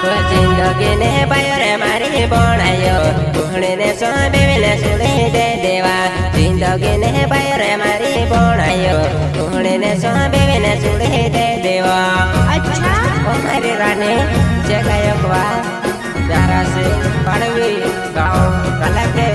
जिंदगी ने पायो रे मारी बनायो घोड़े ने सोबे ने सुड़े दे देवा जिंदगी ने पायो रे मारी बनायो घोड़े ने सोबे ने सुड़े दे देवा। अच्छा हमारी रानी जगायो क्वा प्यारा से पड़वी गाँव कलके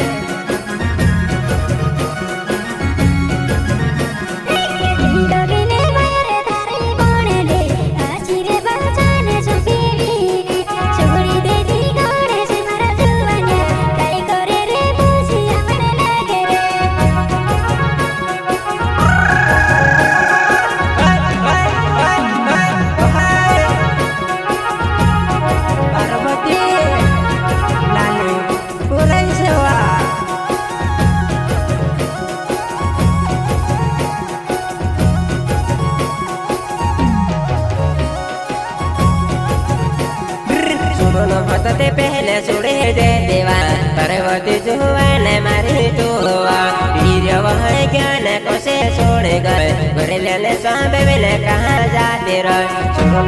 ते पहले सुड़े दे देवा पार्वती जुआन मारी तुआ वीर वह ज्ञान को से छोड़ गए गोरे लेने सांबे मिले कहाँ जाते रहे सुनो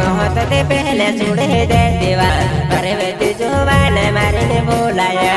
ते पहले सुड़े दे देवा पार्वती जुआन मारी ने बुलाया।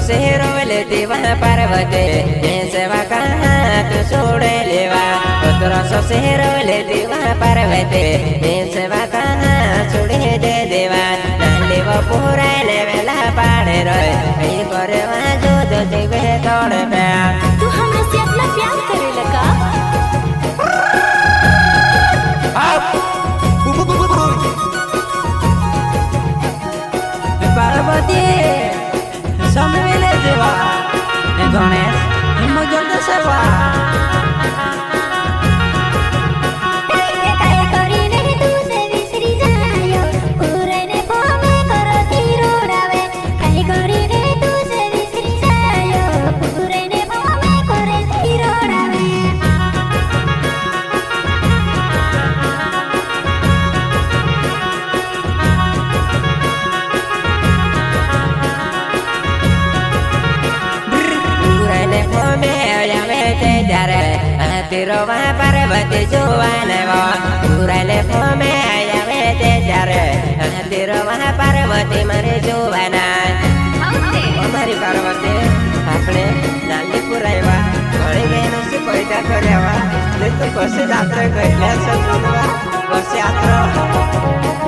सेहरो लेती वह पार्वती सेवा कहाँ तू छोड़े लेवा उतरो सेहरो लेती वह पार्वती सेवा कहाँ छोड़े दे देवा नाली वो पूरा ने वेला पाड़े रहे कहीं करे वहाँ जो जो दिवे तोड़ पे तू हमने से अपना प्यार करे लगा पार्वती समवेले देवा गणेश हिमजल सेवा तेरो वहाँ पार्वती जुआन वो पूरा ले फोमे आया वे ते जारे तेरो वहाँ पार्वती मरे जुआना हमारी पार्वती अपने नाली पुराइवा घड़ी गए से पैदा करेवा ले तो कैसे जाते गए से सुनवा कैसे आत्रो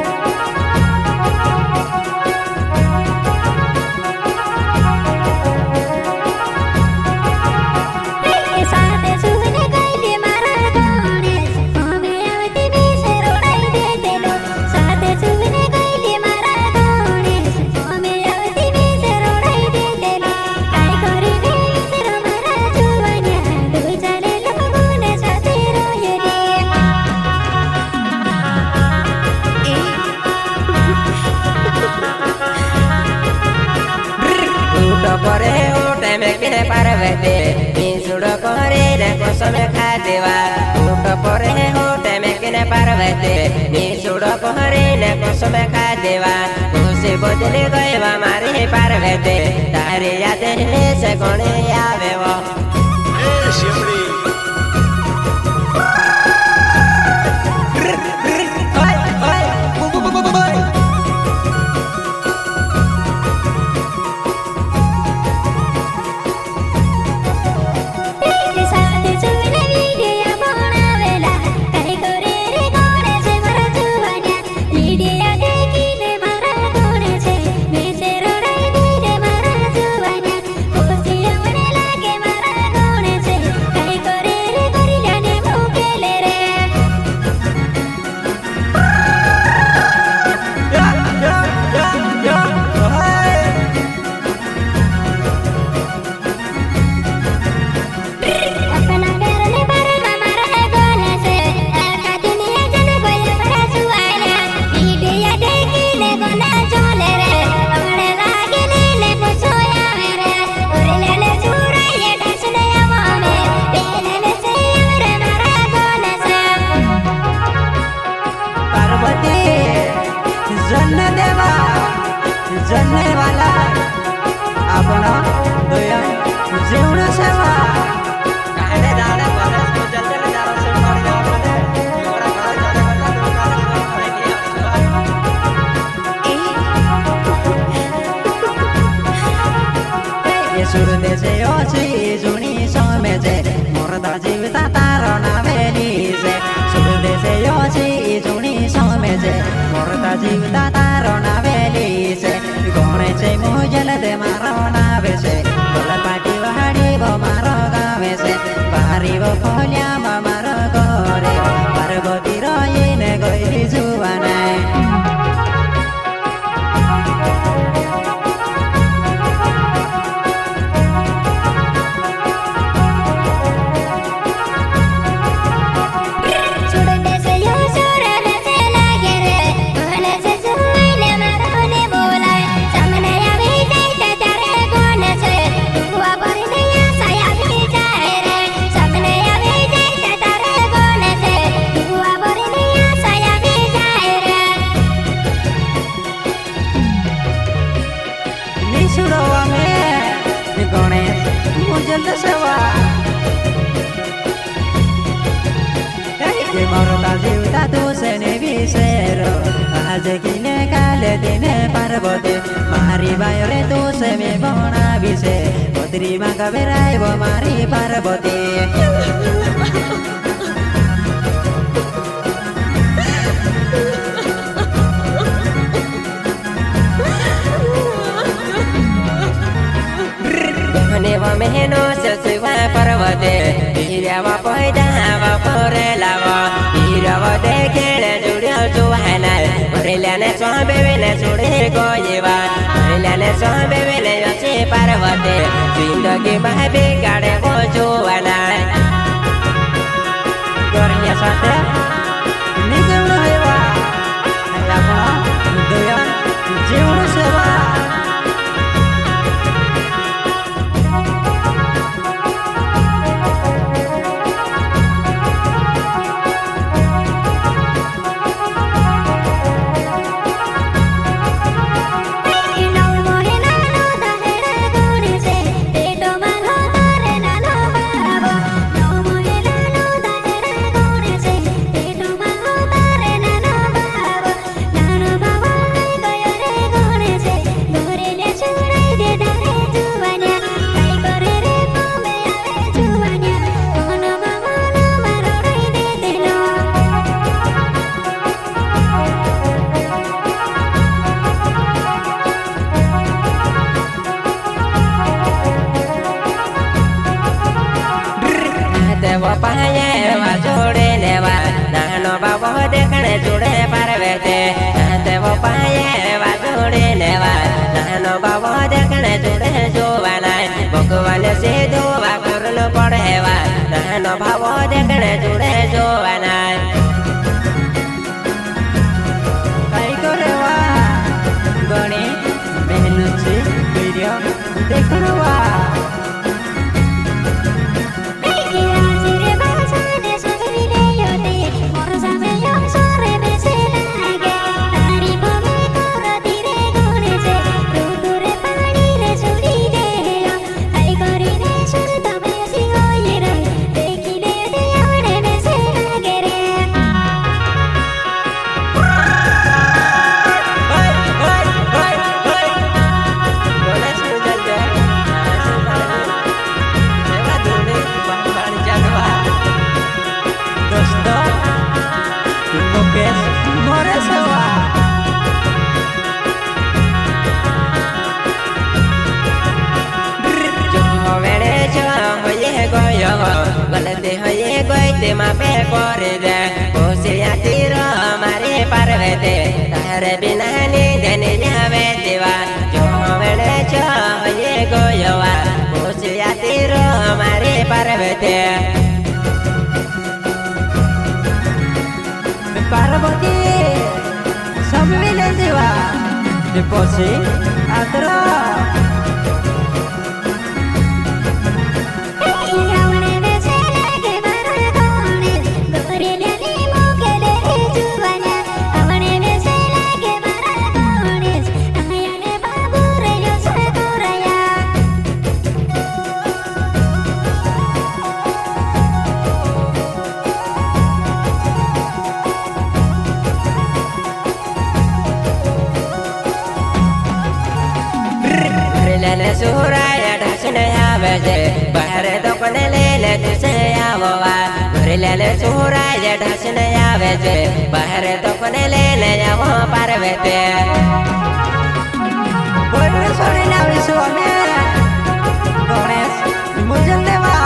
पार्वती सुड़ करे रे कसम खा देवा उठ परे होटे में किने पार्वती सुड़ करे रे कसम खा देवा उसे बदले गए मारी पार्वती तारे याद से कोने आवे वो मालक आपण दया जेवण सेवा કાને દાડે પરસ કો જલ્દી જારો સે પડી જાવ મને થોડા ઘણા જાડે બદલા દુકાન જેવો ફરી એ સુર દેશે ઓછી જૂની સામે છે મોરતા જીવતા તારો નામેલી છે સુર દેશે ઓછી જૂની સામે છે મોરતા જીવતા તારો નામેલી છે કોણે છે મોજલ દે મારો નાવે છે બોલ પાટી વાડી વો મારો ગાવે છે બારી વો ફોલ્યા મારો ઘરે પાર્વતી રોઈને ગઈ જુવાનાય Morta जीवता तू से ने विसेरो आज किने काले दिने पार्वती मारी बायोरे तू से में बोना विसे पुत्री मां कबेराय वो मारी पार्वती મને વા મહેનો સસવા પર્વતે હીરાવા પૈડાવા પરેલાવા હીરાવા દેખેણે જોડ્યો જોહાના ભરેલાને સોંબેને છોડે ગોયેવા ભરેલાને સોંબેને યસે પર્વતે જિંદગી માં બેગાડે વો જોવાના ગોરિયા સાથે નિજવણો એવા આપણા દયા જીવણ સેવા પાયા જોડે લેવા નાનો બાબો દેખણે જોડે પાર્વતે તેવો પાયા જોડે લેવા નાનો બાબો દેખણે જોડે જોવાના ભગવાન સે દોવા કરલો પડેવા નાનો ભાવો દેખણે જોડે જોવાના કઈ કરેવા ગણી બહેનો છે વિડિયો દેખવા ગલતે હયે ગઈ તેમાં પે કરે દે હોશિયા તીરો મારી પાર્વતે તારે બિના નીંદને આવે દેવા જો વેડે છો હયે ગયોવા હોશિયા તીરો મારી પાર્વતે પાર્વતી સમ્મિલે દેવા પછી આદરા Avane લેને સુરાય ઢસને આવે છે બહારે તો કોને લઈને તુસે આવવા ઘરે લેને સુરાય ઢસને આવે છે બહારે તો કોને લઈને આવો પાર્વતી બોલ છોડીને આવીશું અમે ગણેશ મુજલ દેવા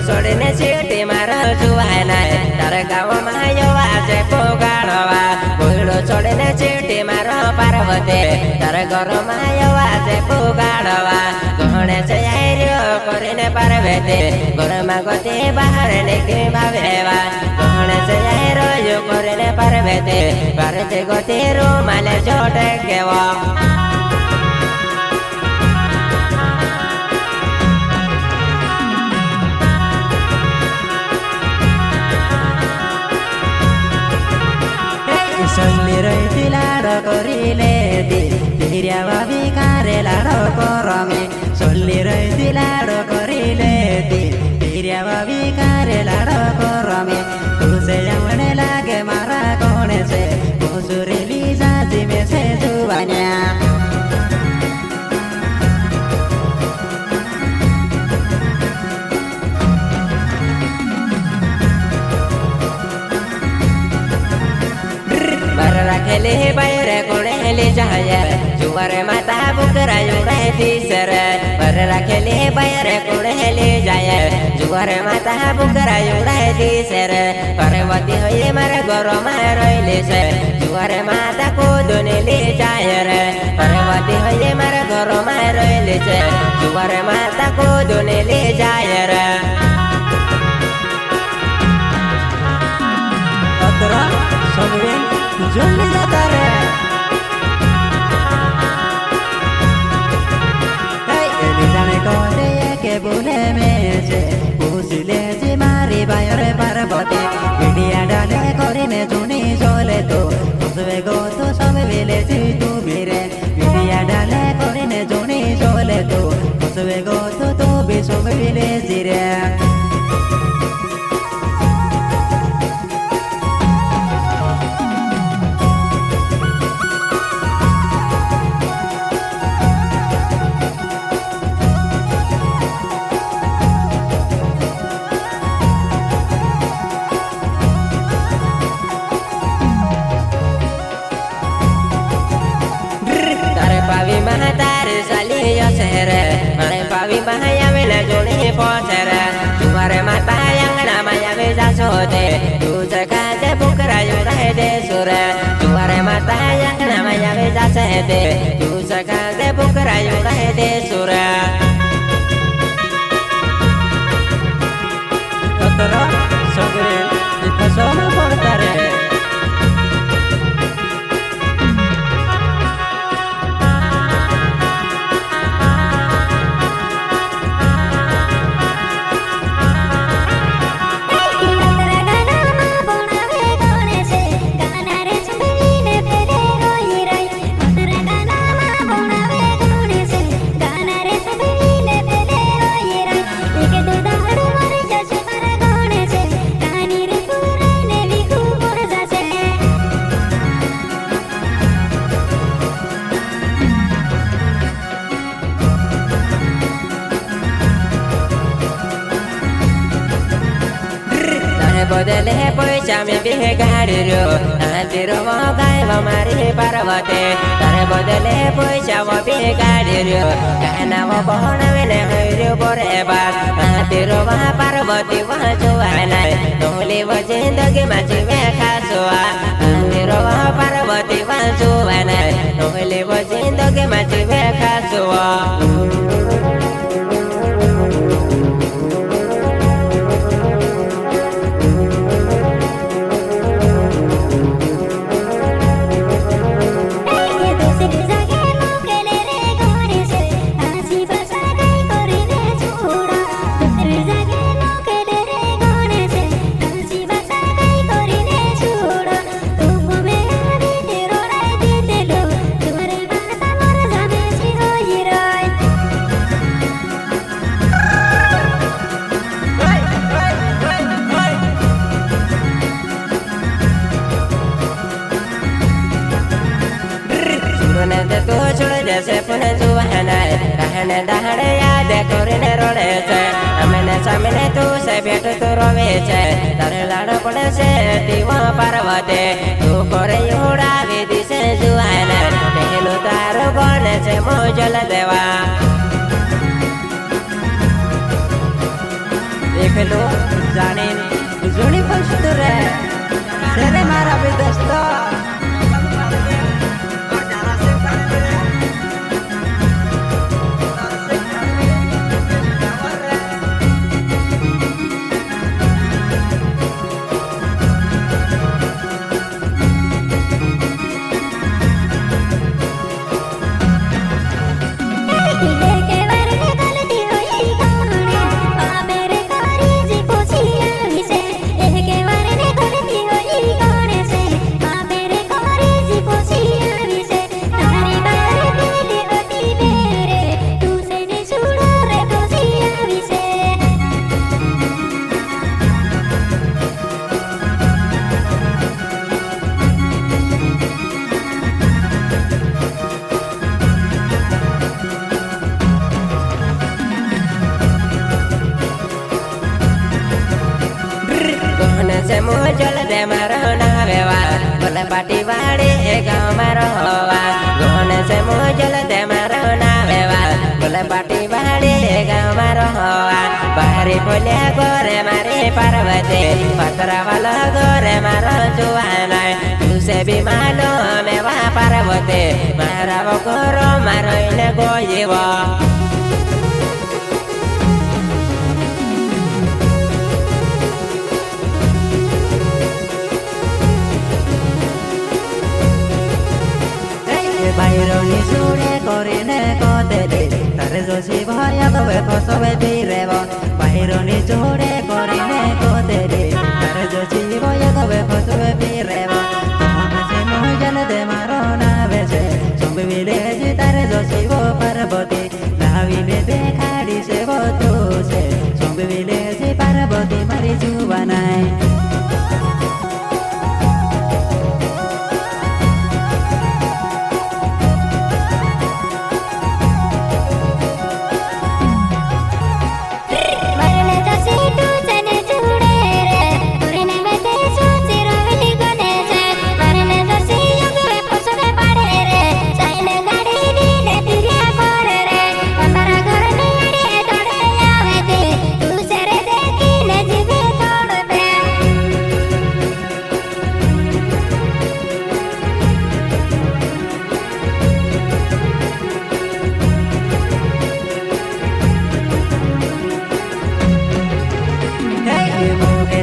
છોડીને સીટી મારો જુવાના તારા ગામમાં એવા છે પોગાડવા ભૂલો છોડીને સીટી મારો પાર્વતી તારા ઘરમાં એવા છે પોગાડવા ગણેશ આર્યો કરીને પાર્વતી ઘરમાં ગોતી બહાર નીકળી ભાવેવા ગણેશ આર્યો કરીને પાર્વતી પાર્વતી ગોતી રૂમાલે ચોટે કેવો સલ્લી રહી લાડો કરી લેતી ધીર્યા વિકારે લાડો કરમે સલ્લી રહી લાડો કરી લેતી ધીર્યા વિકારે લાડો કરમે તુસે મને લાગે મારા કોણે છે કોસુરેલી જાતી મેં છે જુવાન્યા રાખેલી બૈરે કોણેલી જાય જુવારે માતા બુકરાયું રહેતી સર પર રાખેલી બૈરે કોણેલી જાય જુવારે માતા બુકરાયું રહેતી સર પાર્વતી હોય મારા ઘરમાં રહેલી છે જુવારે માતા કૂદને લે જાય રે પાર્વતી હોય મારા ઘરમાં રહેલી છે જુવારે માતા કૂદને લે જાય રે સગવે જલ્દી જતા રે એની જાણે કોને કે બોલે મેં છે પૂછી લેજે મારી બાયરે પાર્વતી વિડિયા ડાલે કરીને જૂની ચોલે તો સવે ગો તો સવે વેલે તું ભીરે વિડિયા ડાલે કરીને જૂની ચોલે તો સવે ગો તો બી સવે વેલે જીરે તારે ચાલી શહેર મને પાવી આવેલા જોડી પહોંચેર જુવારે માતા આંગણામાં આવે જાશો તે તું જગાતે બુકરાયું રહે દે સુર જુવારે માતા આંગણામાં આવે જાશે તે તું જગાતે બુકરાયું રહે દે સુર સગરે ફસોમાં પડતા રે બદલે પૈસા મેં બેગાડ્યો તેરો ગાયવા મારી પાર્વતી તારે બદલે પૈસા બેગાડ્યો કાના ભણાવીને હર્યો બોરે બાર તેરો પાર્વતી વાંચવાના નોલી જિંદગીમાં જીવે ખાસો તેરો પાર્વતી વાંચવાના નોલી જિંદગીમાં જીવે ખાસો છે પણ જોવાના રહને દહાડે યાદ કરીને રોડે છે અમને સામે તું છે ભેટ તું રોવે છે તારે લાડ પડે છે દીવો પાર્વતે તું કરે ઉડાવી દિશે જોવાના પહેલું તારું કોને છે મોજલ દેવા એકલો જાણીને જૂની પક્ષ રે સેને મારા બી દોસ્તો से मोजल दे मारो नावेवा बोले पाटी वाड़ी गाँव मारो हवा गोन से मोजल दे मारो नावेवा बोले पाटी वाड़ी गाँव मारो हवा बाहरी बोले गोरे मारी पार्वती पतरा वाला गोरे मारो जुआना तुसे भी मालो मेवा पार्वती मारा वो गोरो मारो इने गोयवा বাইরনি সুরে করিনে কতে দে তারে জসি ভয়া তবে ফসবে বীরেব বাইরনি সুরে করিনে কতে দে তারে জসি ভয়া তবে ফসবে বীরেব তোমাকে সে মোজল দে মারো না বেসে সবে মিলে যে তারে জসি ও পার্বতী লাভিনে দেখাড়ি সে বতুসে সবে মিলে যে পার্বতী মারি জুবানায়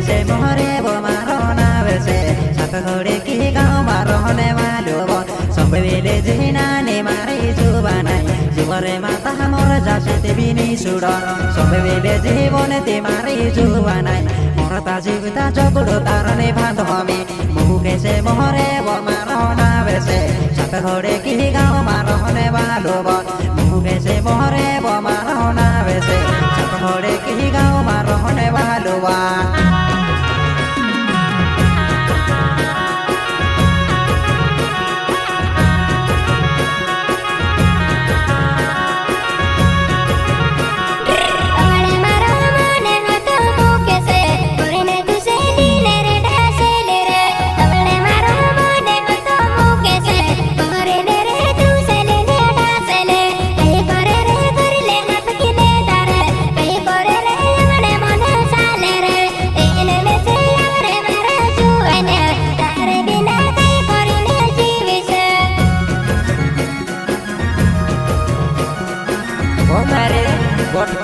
से मोहरे वो मारो ना वैसे साथ घोड़े की गाँव मारो ने वालो वो सब वेले जीना ने मारे जुबाना जुबरे माता मोर जासे ते बिनी सुडो सब वेले जीवन ते मारे जुबाना मोरता जीवता जगड़ो तारने भादमी मुखे से मोहरे वो मारो ना वैसे साथ घोड़े की गाँव मारो ने वालो वो मुखे से मोहरे वो मारो ना वैसे साथ घोड़े की गाँव मारो ने वालो वा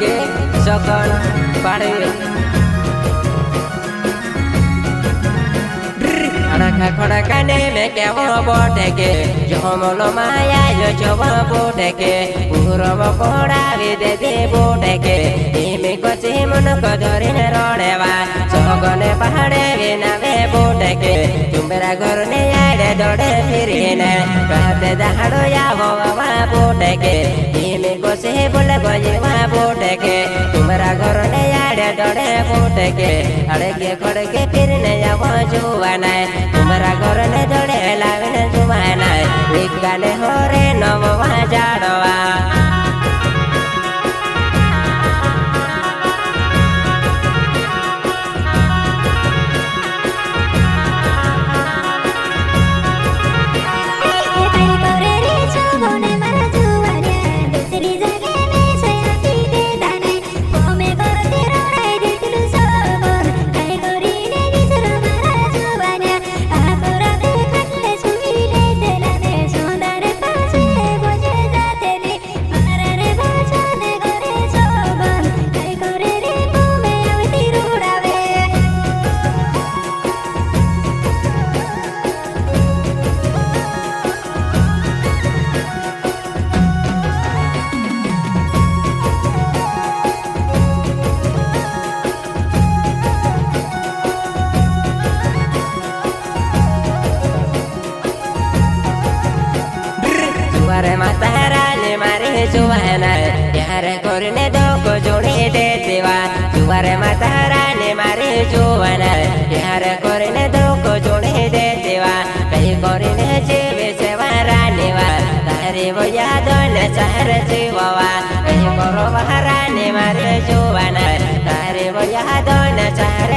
के सकल पाड़े अड़का खड़का ने में के वो बोटे के जो मोलो माया जो चोबो बोटे के पूरब कोड़ा दे दे बोटे के इमे को चिमन को धरे ने रोड़ेवा सगने पहाड़े वे नावे बोटे के तुम्बरा घर ने आड़े दौड़े फिरने कहते दहाड़ो या वो बोटे के इमे को से बोले बजेवा बोटे के तुम्हारा घर ने आड़े दौड़े ફૂટ કે અડકે ખડકે ફીરને આવો જોવાના ઉમરા ઘરને જોડે લાવીને જોવાના એક ગાલે હોરે નવવા જાડવા માતારાને મારે જોવાના ત્યારે કોરને ધોકો જોડી દે દેવા જુવારે માતારાને મારે જોવાના ત્યારે કોરને ધોકો જોડી દે દેવા કઈ કોરીને જીવે છે વારાનેવા તારે યાદો ને ચાર જીવવા કઈ કરો વારાને મારે જોવાના તારે યાદો ને ચાર